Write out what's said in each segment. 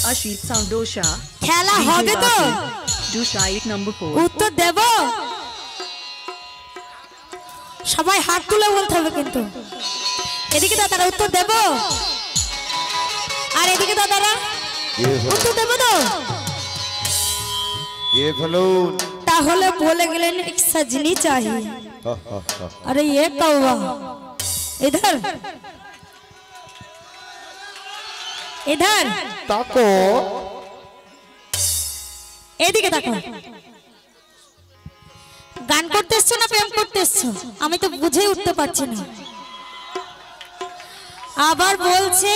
Ashit Sound Dosha. খেলা হবে তো? Dosha 8 number 4. উত্তর দেব? সবাই হাত তুলে বলতে হবে কিন্তু। এদিকে দাদারা উত্তর দেব? আর এদিকে দাদারা উত্তর দেব তো? ये फलून তাহলে বলে গেলেন এক সজনী चाहिए। अरे ये कौवा इधर इधर ताको এদিকে তাকাও। গান করতে এসছো না প্রেম করতে এসছো আমি তো বুঝে উঠতে পারছি না। আবার বলছে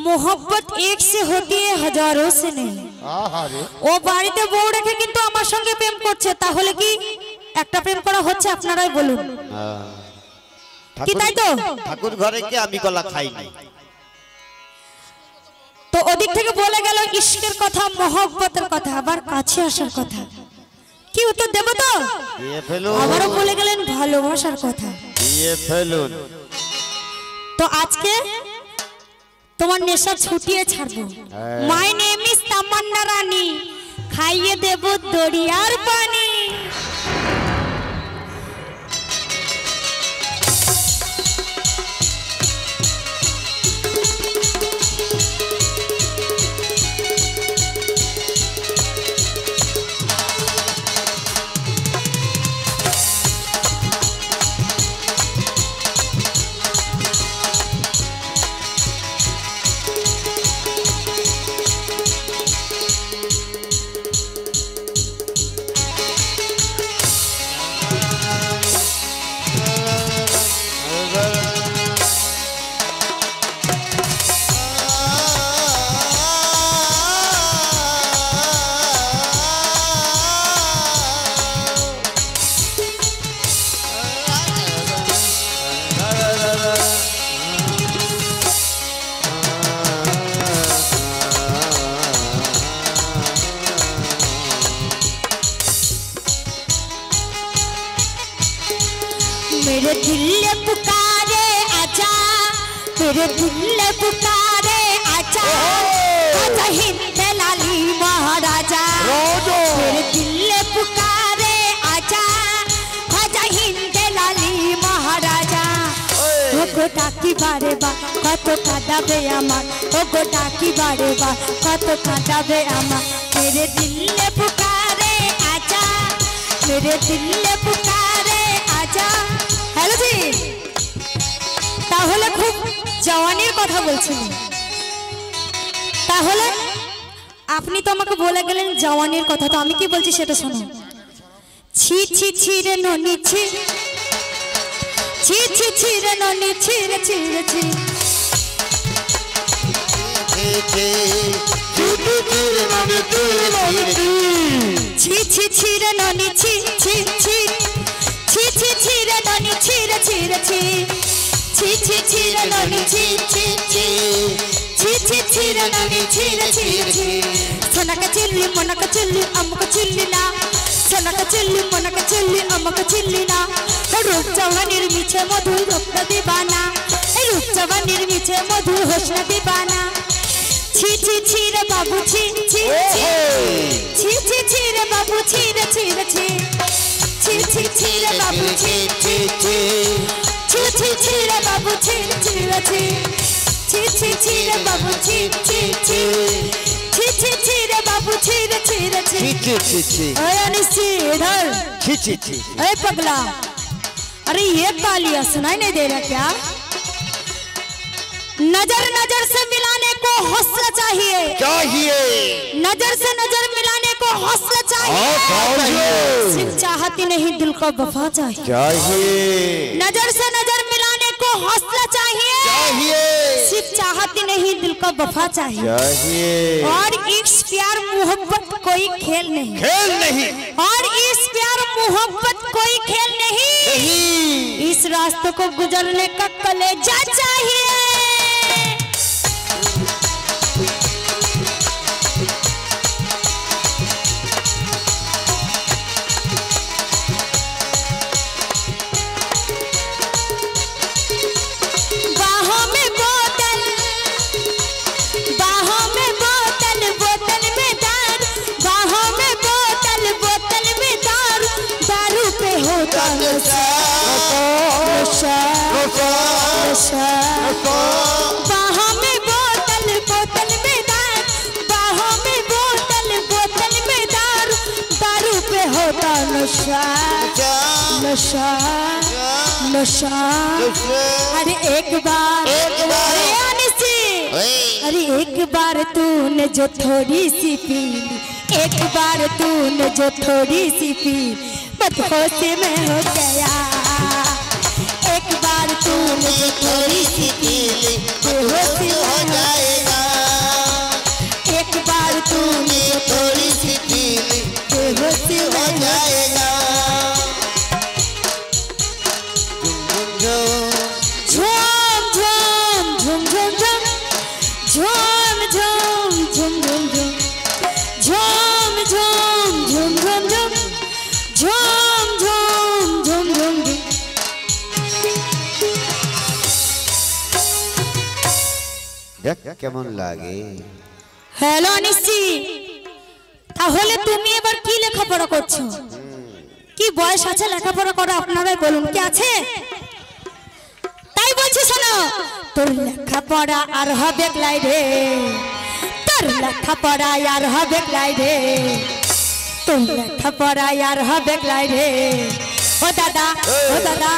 मोहब्बत एक से होती है हजारों से नहीं। ও বাড়িতে বউ রেখে কিন্তু আমার সঙ্গে প্রেম করছে, তাহলে কি একটা প্রেম করা হচ্ছে? আপনারাই বলুন কি তাই তো? ঠাকুর ঘরে কি আমি কলা খাই নাই। তো ওদিক থেকে বলে গেল ইশকের কথা, মোহব্বতের কথা, আবার কাছে আসার কথা। কি উত্তর দেব তো? আবারও বলে গেলেন ভালোবাসার কথা। তো আজকে তোমার নেশা ছুটিয়ে ছাড়বো। মাই নেম ইজ তামান্না রানী, খাইয়ে দেব দরিয়ার পানি। मेरे दिल ने पुकारे आजा, मेरे दिल ने पुकारे आजा, आजा हिंद लाली महाराजा। मेरे दिल ने पुकारे आजा, आजा हिंद लाली महाराजा। ओ गोटा की बारे बा कत कादाबे आमार, ओ गोटा की बारे बा कत कादाबे आमार। मेरे दिल ने पुकारे आजा, मेरे दिल ने पुकारे आजा। হ্যালো জি, তাহলে খুব জওয়ানির কথা বলছিলেন, তাহলে আপনি তো আমাকে বলে গেলেন জওয়ানির কথা, তো আমি কি বলছি সেটা শুনুন। ছি ছি ছি রে ননি ছি, ছি ছি ছি রে ননি ছি রে ছি রে ছি, ছি ছি ছি রে ননি ছি ছি ছি, ছি ছি ছি রে ননি ছি রে ছি রে ছি, ছি ছি ছি রে ননি ছি ছি ছি, ছি ছি ছি রে ননি ছি রে ছি রে ছি। সোনাকা চিল্লি মনাকা চিল্লি আমকা চিল্লি না, সোনাকা চিল্লি মনাকা চিল্লি আমকা চিল্লি না। রূপ জওয়ানির মিছে মধু রূপনা দিবানা, এই রূপ জওয়ানির মিছে মধু হোসনা দিবানা। ছি ছি ছি রে বাবু ছি ছি ছি, ছি ছি ছি রে বাবু ছি রে ছি রে ছি, ছি ছি ছি রে বাবু ছি ছি ছি, ছি ছি ছি রে বাবু ছি ছি রে ছি, ছি ছি ছি রে বাবু ছি ছি ছি, ছি ছি ছি রে बाबू छीरे छीरे छी। अरे निश्ची इधर अरे पगला, अरे ये कालिया सुनाई नहीं दे रहा क्या? नजर नजर से मिलाने को हौसला चाहिए, नजर से नजर मिलाने को हौसला चाहिए, सिर्फ चाहती नहीं दिल को वफा चाहिए। नजर से नजर मिलाने को हौसला चाहिए, सिर्फ चाहती नहीं दिल को वफा चाहिए। और इस प्यार मोहब्बत कोई खेल नहीं, और इस प्यार मोहब्बत कोई खेल नहीं, इस रास्ते को गुजरने का कलेजा चाहिए। बाहों में बोतल नशा नशा नशा अरे एक बार अरे अनिसी अरे एक बार तूने जो थोड़ी सी पी एक बार तूने जो थोड़ी सी पी बदहोश में हो गया एक बार तूने जो थोड़ी सी पी बेहोश हो जाएगा एक बार तूने जो थोड़ी सी पी बेहोश हो जाएगा झूम झूम झूम झूम झूम झूम झूम झूम झूम झूम झूम झूम झूम झूम झूम झूम झूम झूम দেখ কেমন লাগে হ্যালো নিশি তাহলে তুমি এবার কি লেখাপড়া করছো কি বয়স আছে লেখাপড়া করা আপনারাই বলুন কি আছে তাই বলছি শোনো তোর লেখাপড়া আর হবে ক্লাই রে তোর লেখাপড়া আর হবে ক্লাই রে তোর লেখাপড়া আর হবে ক্লাই রে ও দাদা ও দাদা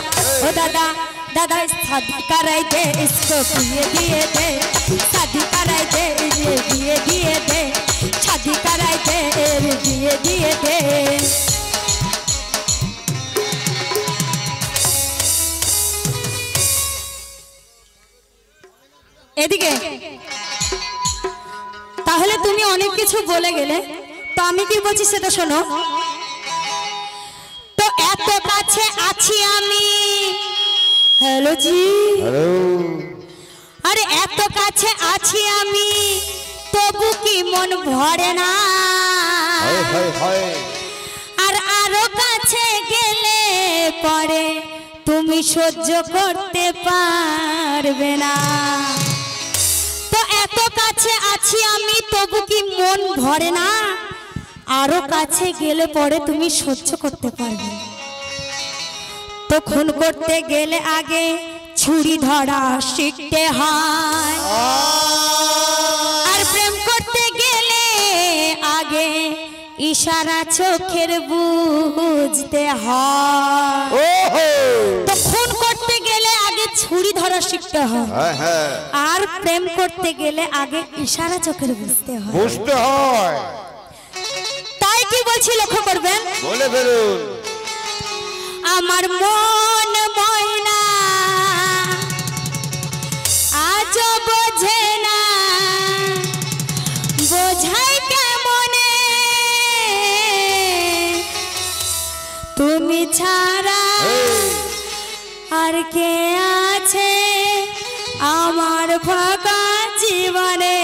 ও दादा दादा शादी कराई दे इसको दिए दे शादी कराई दे दिए दे शादी कराई दे दिए दे এদিকে তাহলে তুমি অনেক কিছু বলে গেলে তো আমি কি বলছি সেটা শোনো তো এত কাছে আছি আমি हेलो जी हेलो अरे এত কাছে আছি আমি তবু কি মন ভরে না हाय हाय हाय আর আরো কাছে গেলে পরে তুমি সহ্য করতে পারবে না তো এত কাছে আছি আমি তবু কি মন ভরে না আরো কাছে গেলে পরে তুমি সহ্য করতে পারবে না तो खून करते गेले आगे छुरी धरा शिखते हैं और प्रेम करते गेले आगे इशारा चोखेर बुझते हैं तो खून करते गेले आगे छुरी धरा शिखते हैं और प्रेम करते गेले आगे इशारा चोखेर बुझते हैं ताई की बोलছি লক্ষ্য করবেন বলে ফেলুন আমার মন ময়না আজ বোঝে না বোঝাই কেমনে তুমি ছাড়া আর কে আছে আমার ফাঁকা জীবনে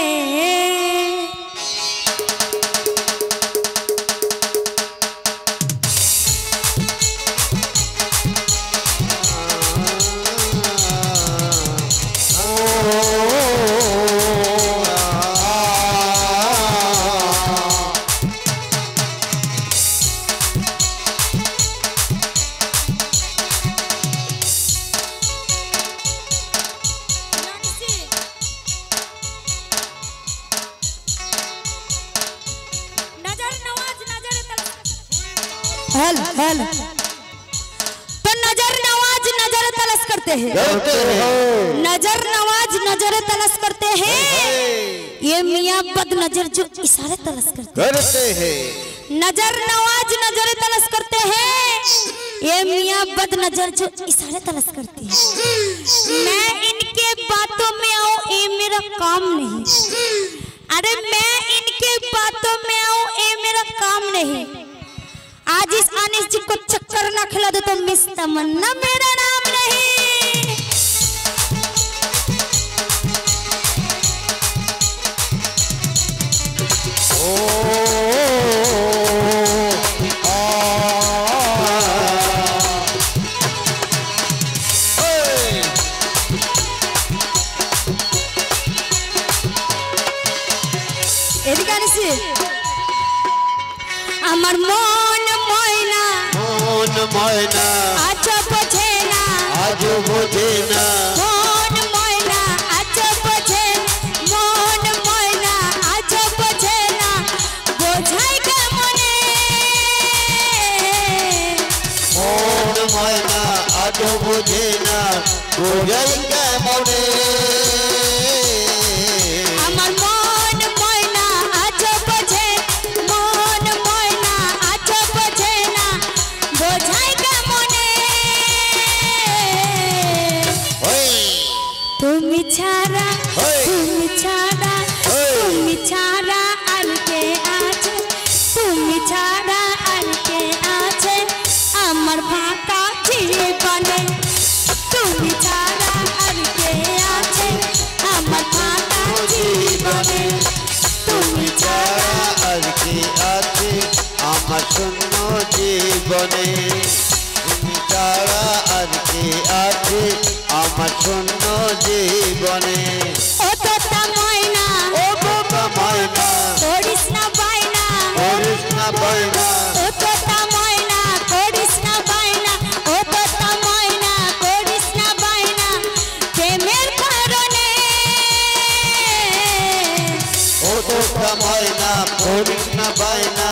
हेल तो नजर नवाज नजर तलाश करते हैं नजर नवाज नजर तलाश करते हैं ये मियां बद नजर जो इशारे तलाश करते हैं नजर नवाज नजर तलाश करते हैं ये मियां बद नजर जो इशारे तलाश करते हैं मैं इनके बातों में आऊं ये मेरा काम नहीं अरे मैं इनके बातों में आऊं ये मेरा काम नहीं आज इस अनिस जी को चक्कर ना खिला दो तो मिस तमन्ना मेरा नाम नहीं এদিকে আনিসি আমার মন ময়না আজ বোঝে না মন ময়না আজ বোঝে মন ময়না আজ বোঝে না বোঝাই কেমনে আজও বোঝে না বোঝাই কেমনে আমার মন ময়না আজও বোঝে মন ময়না আজও বোঝে না বোঝাই কেমনে তুমি ছাড়া তুমি ছাড়া তুমি ছাড়া আর কে আছে তুমি ছাড়া আর কে আছে আমার ফাঁকা জীবনে তুমি ছাড়া আর কে আছে আমার ফাঁকা জীবনে তুমি ছাড়া আর কি আছে আমার শূন্য জীবনে তুমি ছাড়া আর কি আছে আমার শূন্য জীবনে ও তোতা ময়না ও তোতা ময়না করিস না বায়না করিস না বায়না ও তোতা ময়না করিস না বায়না ও তোতা ময়না করিস না বায়না প্রেমের কারণে ও তোতা ময়না করিস না বায়না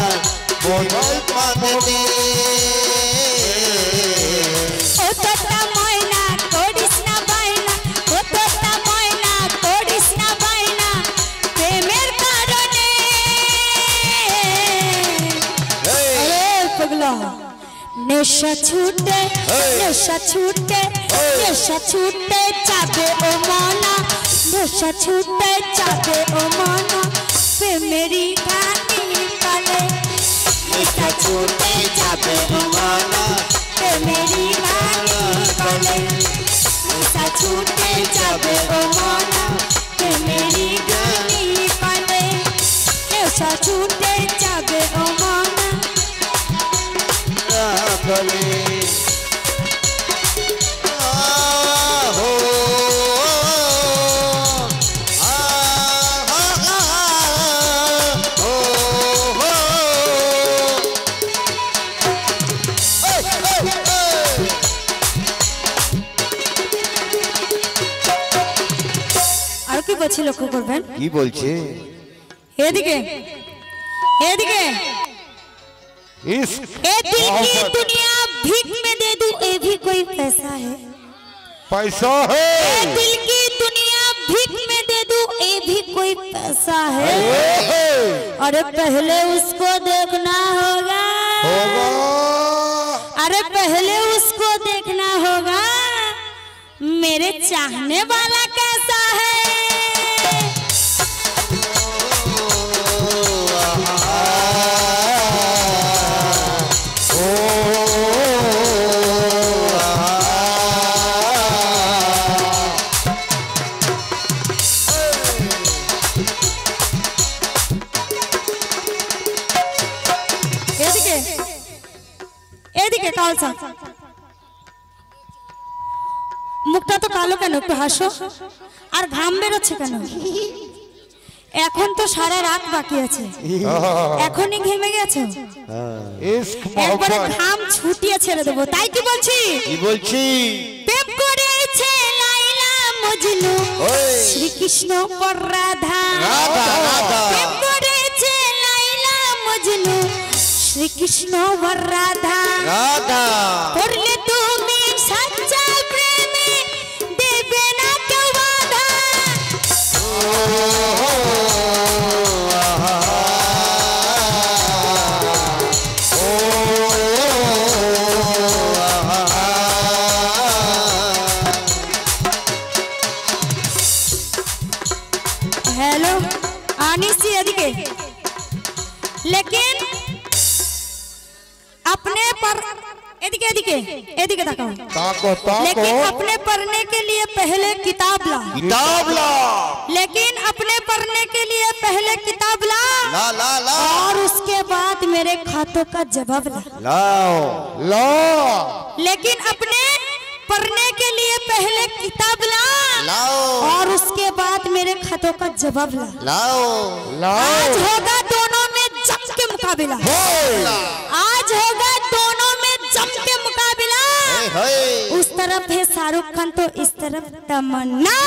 বদল পাতে ও তোতা ময়না করিস না বায়না ও তোতা ময়না করিস না বায়না প্রেমের কারণে আরে পাগলা নেশা ছুটে যাবে ও মনা নেশা ছুটে যাবে ও মনা প্রেমেরই গানি কালে নেশা ছুটে যাবে ও মনা প্রেমেরই গানি কালে নেশা ছুটে যাবে ও মনা প্রেমেরই গানি কালে নেশা ছুটে যাবে ও মনা রাখলে আহো আর কি বলছি লক্ষ্য করবেন কি বলছে এদিকে এদিকে इश्क ए दिल की दुनिया भीख में दे दूं ये भी कोई पैसा है पैसा है ए दिल की दुनिया भीख में दे दूं ये भी कोई पैसा है अरे पहले उसको देखना होगा अरे पहले उसको देखना होगा मेरे चाहने वाला कैसा है এদিকে কালসা মুখটা তো কালো কেন একটু হাসো আর ঘাম বেরোচ্ছে কেন এখন তো সারা রাত বাকি আছে এখনই ঘেমে গেছো একবারে ঘাম ছুটিয়ে ছেড়ে দেবো তাই কি বলছি কি বলছি প্রেম করেছে লাইলা মজনু শ্রীকৃষ্ণ পর রাধা প্রেম করেছে লাইলা মজনু শ্রীকৃষ্ণ পর রাধা রাধা করলে তুমি সচ্চা প্রেমে দেবে না কেউ বাধা हेलो आनिसी एदिके लेकिन अपने पर एदिके एदिके एदिके ताको लेकिन अपने पढ़ने के लिए पहले किताब ला लेकिन अपने पढ़ने के लिए पहले किताब ला और उसके बाद मेरे खातों का जवाब ला लेकिन अपने पढ़ने के लिए पहले किताब ला और उसके बाद मेरे खातों का जवाब ला आज होगा दोनों में जम के मुकाबला आज होगा दोनों में जम के मुकाबला उस तरफ है शाहरुख खान तो इस तरफ तमन्ना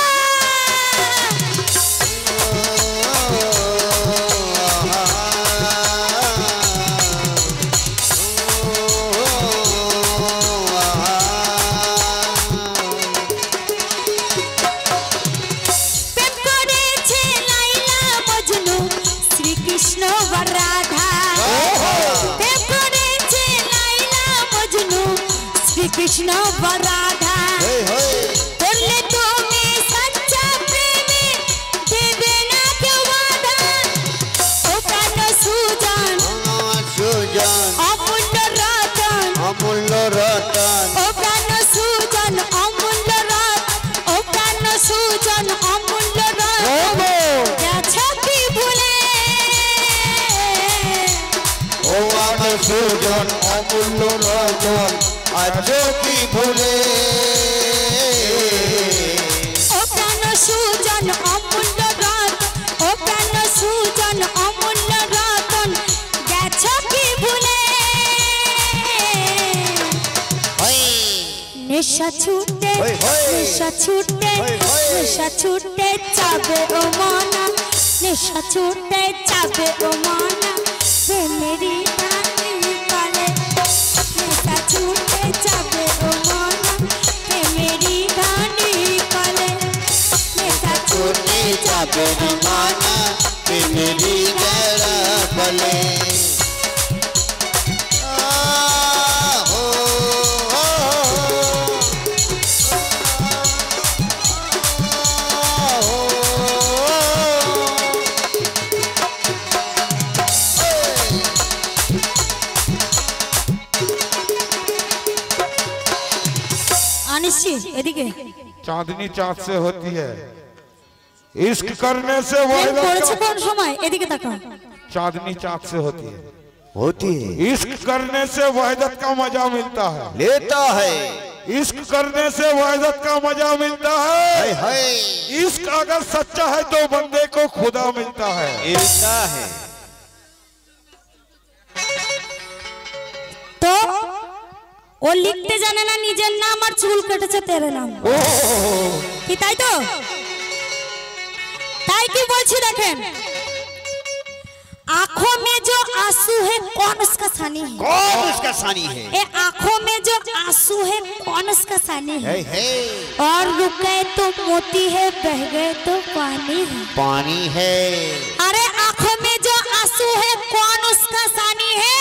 সুজন অমূল্য রতন আজ কি ভুলে ও প্রাণ সুজন অমূল্য রতন ও প্রাণ সুজন অমূল্য রতন গেছো কি ভুলে নেশা ছুটে যাবে ও মনা নেশা ছুটে যাবে ও মনা প্রেমেরই ধানি কলে নেশা ছুটে যাবে ও মনা প্রেমেরই ধানি কলে নেশা ছুটে যাবে ও মনা প্রেমেরই বেড়া বলে चांदनी चाँद से होती है इश्क करने से कौन समय एदिके ताकाओ चांदनी चाँद से होती है इश्क करने से वहदत का मजा मिलता है लेता है इश्क करने से वहदत का मजा मिलता है इश्क अगर सच्चा है तो बंदे को खुदा मिलता है तो ও লিখতে জানে না নিজের নাম আর চুল কেটেছে তেরে নাম কি তাই তো তাই কি বলছি দেখেন आंखों में जो आंसू है कौन उसका सानी है ए आंखों में जो आंसू है कौन उसका सानी है और रुके तो मोती है बह गए तो पानी है अरे आंखों में जो आंसू है कौन उसका सानी है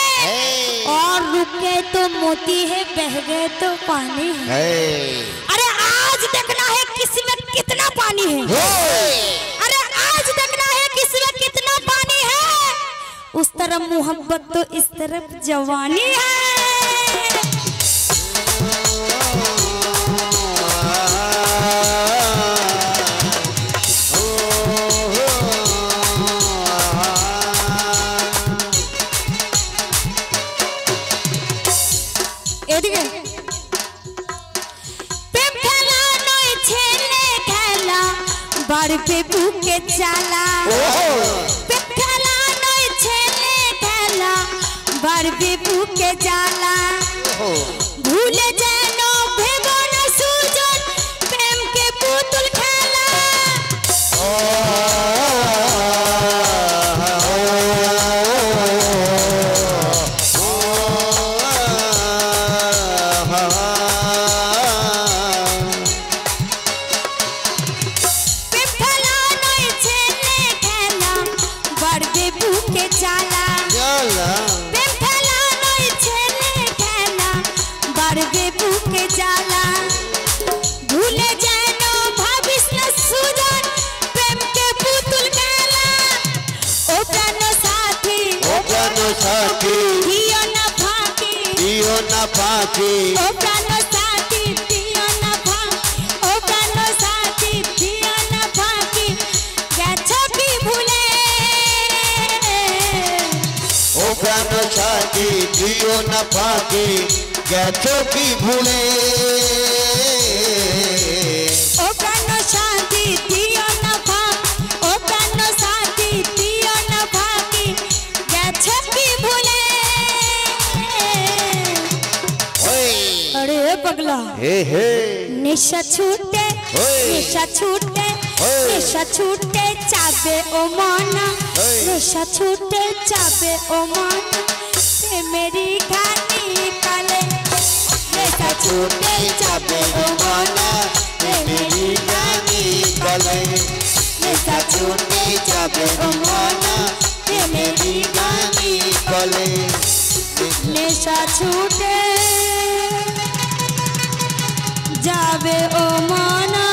और रुके तो मोती है बह गए तो पानी है अरे आज देखना है किसमें कितना पानी है अरे आज देखना है किसमें कितना पानी है उस तरफ मोहब्बत तो इस तरफ जवानी है प्रेम खेला नय छेले खेला बार पे बुके चाला प्रेम खेला नय छेले खेला बार पे बुके जाला भूले जानो भेबन सुजन प्रेम के पुतुल खेला फाकी ओ प्राण साथी दियो ना फाकी ओ प्राण साथी दियो ना फाकी गैछो की भूले ओ प्राण साथी दियो ना फाकी गैछो की भूले ओ प्राण साथी दियो ना फाकी ओ प्राण साथी दियो ना फाकी गैछो की भूले अरे पगला निशा छूटे चाबे ओ माना निशा छूटे चाबे ओ माना ते मेरी घानी काले निशा छूटे चाबे ओ माना ते मेरी घानी काले निशा छूटे चाबे ओ माना ते मेरी घानी काले निशा छूटे जाबे ओ माना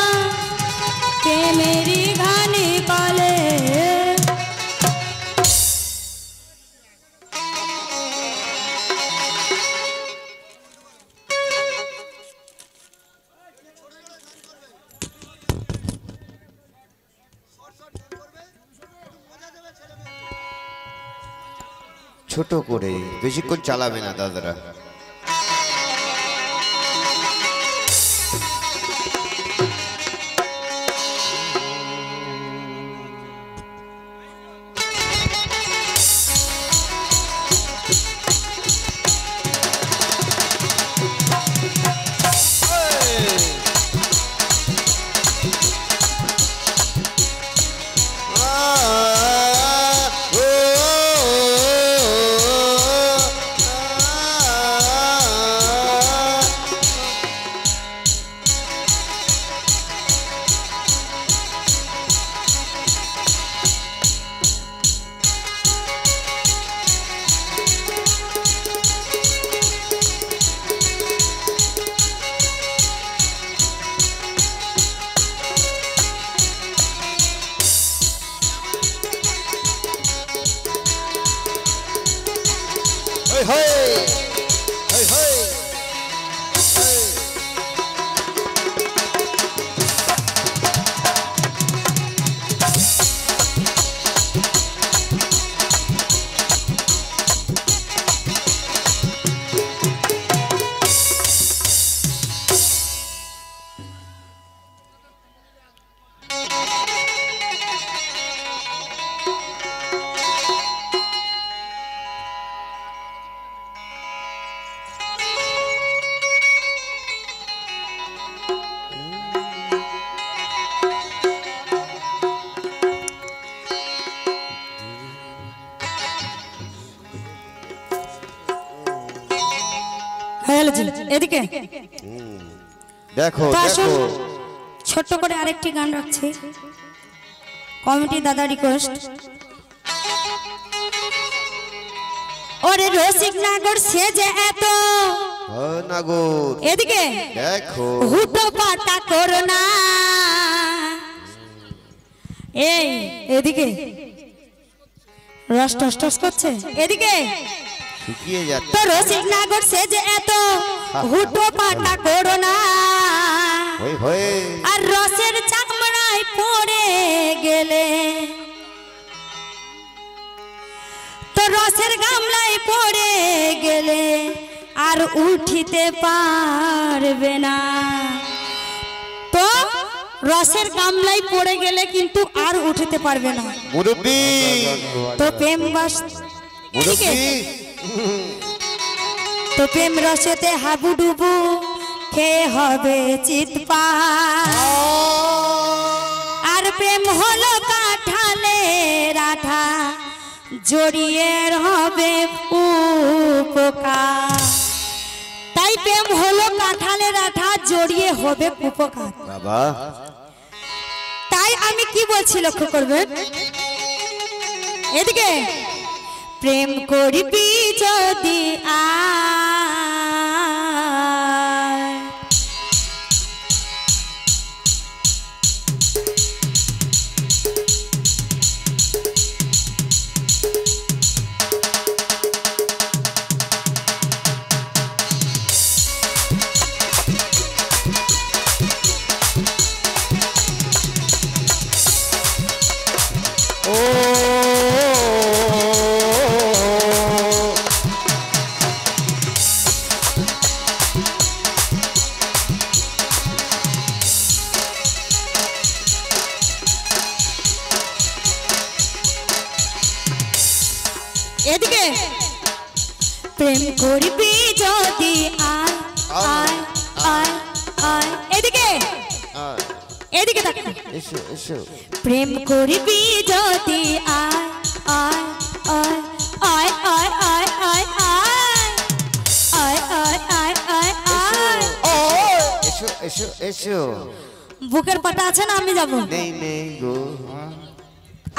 के मेरी घानी काले ছোট করে, বেশিক্ষণ চালাবে না দাদারা। এদিকে দেখো দেখো, ছোট করে আরেকটি গান রাখছি, কমিটি দাদা রিকোয়েস্ট। ওরে রসিক নাগর সেজে এত নাগর, এদিকে দেখো হুটো পাটা করো না, এই এদিকে রস টস টস করছে, এদিকে শুকিয়ে যাচ্ছে। তো রসিক নাগর সেজে এত হুটো পাটা করো না, আর রসের চামড়ায় পড়ে গেলে, তো রসের গামলায় পড়ে গেলে আর উঠিতে পারবে না। তো রসের গামলায় পড়ে গেলে কিন্তু আর উঠিতে পারবে না। মুরব্বি তো প্রেম বাস, তো প্রেম রসেতে হাবুডুবু খেয়ে হবে চিৎপা, আর প্রেম হলো কাঁঠালের আঠা জড়িয়ে হবে উপকার। তাই প্রেম হলো কাঁঠালের আঠা জড়িয়ে হবে উপকার। বাবা, তাই আমি কি বলছি লক্ষ্য করবেন, এদিকে প্রেম করবি যদি এদিকে প্রেম করবি যদি আয় আয় আয় আয়, এদিকে এদিকে দেখ, এসো এসো, প্রেম করবি যদি আয় আয় আয় আয় আয় আয় আয় আয় আয় আয় আয় আয়, এসো এসো এসো। বুকের পাটা আছে না, আমি যাব। নেই নেই গো,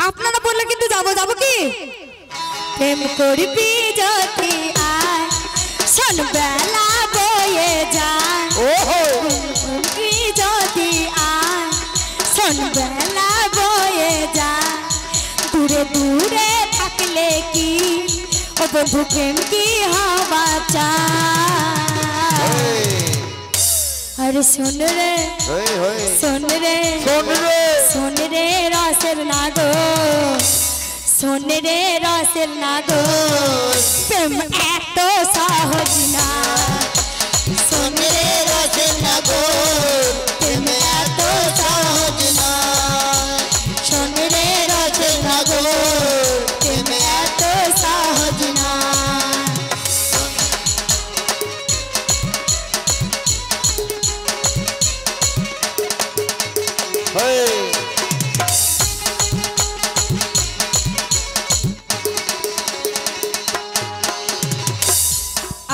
আপনারা বললে কিন্তু যাবো কি। প্রেম করবি যদি আয় শোন বেলা বয়ে যায়, করবি যদি আয় শোন বেলা বয়ে যায়, দূরে দূরে থাকলে কি ও বন্ধু প্রেম কি হওয়া চায়। अरे सुन रे सुन रे सुन रे सुन रे रसेर नागो শোন রে রসের নাগর প্রেম এত সহজ না শোন রে রসের নাগর প্রেম এত সহজ না শোন রে রসের নাগর প্রেম এত সহজ না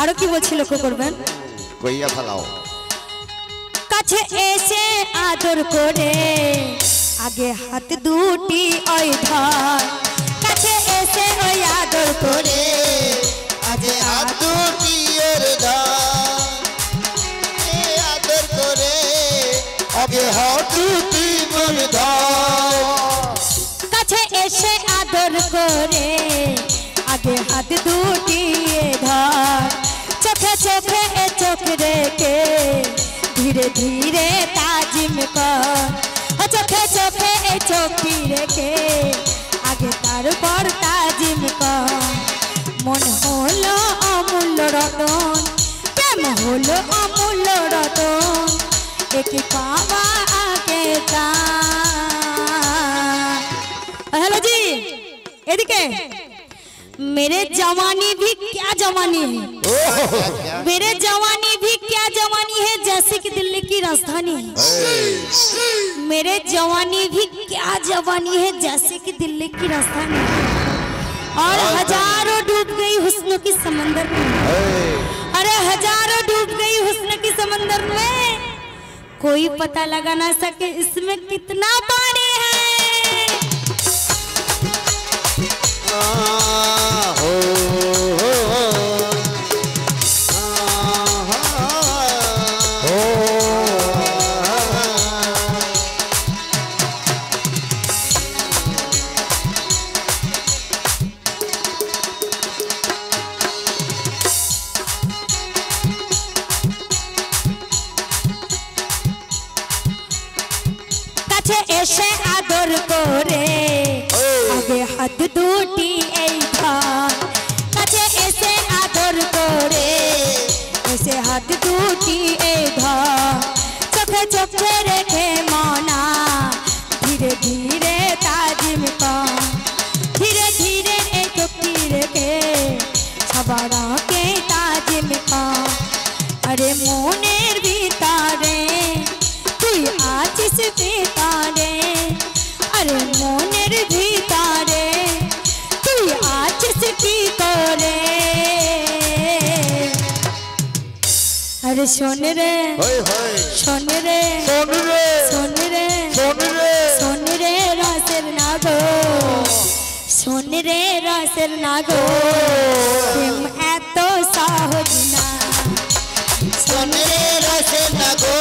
আরো কি বলছি লক্ষ্য করবেন কইয়া ফেলাও কাছে এসে আদর করে আগে হাত দুটি ওই ধর কাছে এসে ওই আদর করে আগে হাত দুটি ওর ধর আদর করে আগে হাত দুটি ওর ধর কাছে এসে আদর করে আগে হাত দুটি ধর চোখে চোখে চোখ রেখে ধীরে ধীরে তাজিম কর চোখে চোখে চোখি রেখে আগে তারপর তাজিম কর মন হলো অমূল্য রতন প্রেম হলো অমূল্য রতন একে পাওয়া আগে তা हेलो जी एदिके मेरे जवानी भी क्या जवानी है मेरे जवानी भी क्या जवानी है जैसे कि दिल्ली की राजधानी है मेरे जवानी भी क्या जवानी है जैसे कि दिल्ली की राजधानी है और हजारों डूब गई हुस्न की समंदर में अरे हजारों डूब गई हुस्न की समंदर में कोई पता लगा ना सके इसमें कितना पानी है কাছে এসে আদর করে আগে হাত দুটি এই ধর কাছে এসে আদর করে এসে হাত দুটি এই ধর চোখে চোখে রেখে মনা ধীরে ধীরে তাজিম কর ধীরে ধীরে এই চোখটি রেখে সবার আগে তাজিম কর আরে মনের ভিতরে তুই আছিস ভিতরে अरे मोनेर भीतरे तुई आछिस की करे अरे सुन रे सुन रे सुन रे सुन रे सुन रे सुन रे रसेर नागो सुन रे रसेर नागो प्रेम एतो सहज ना सुन रे रसेर नागो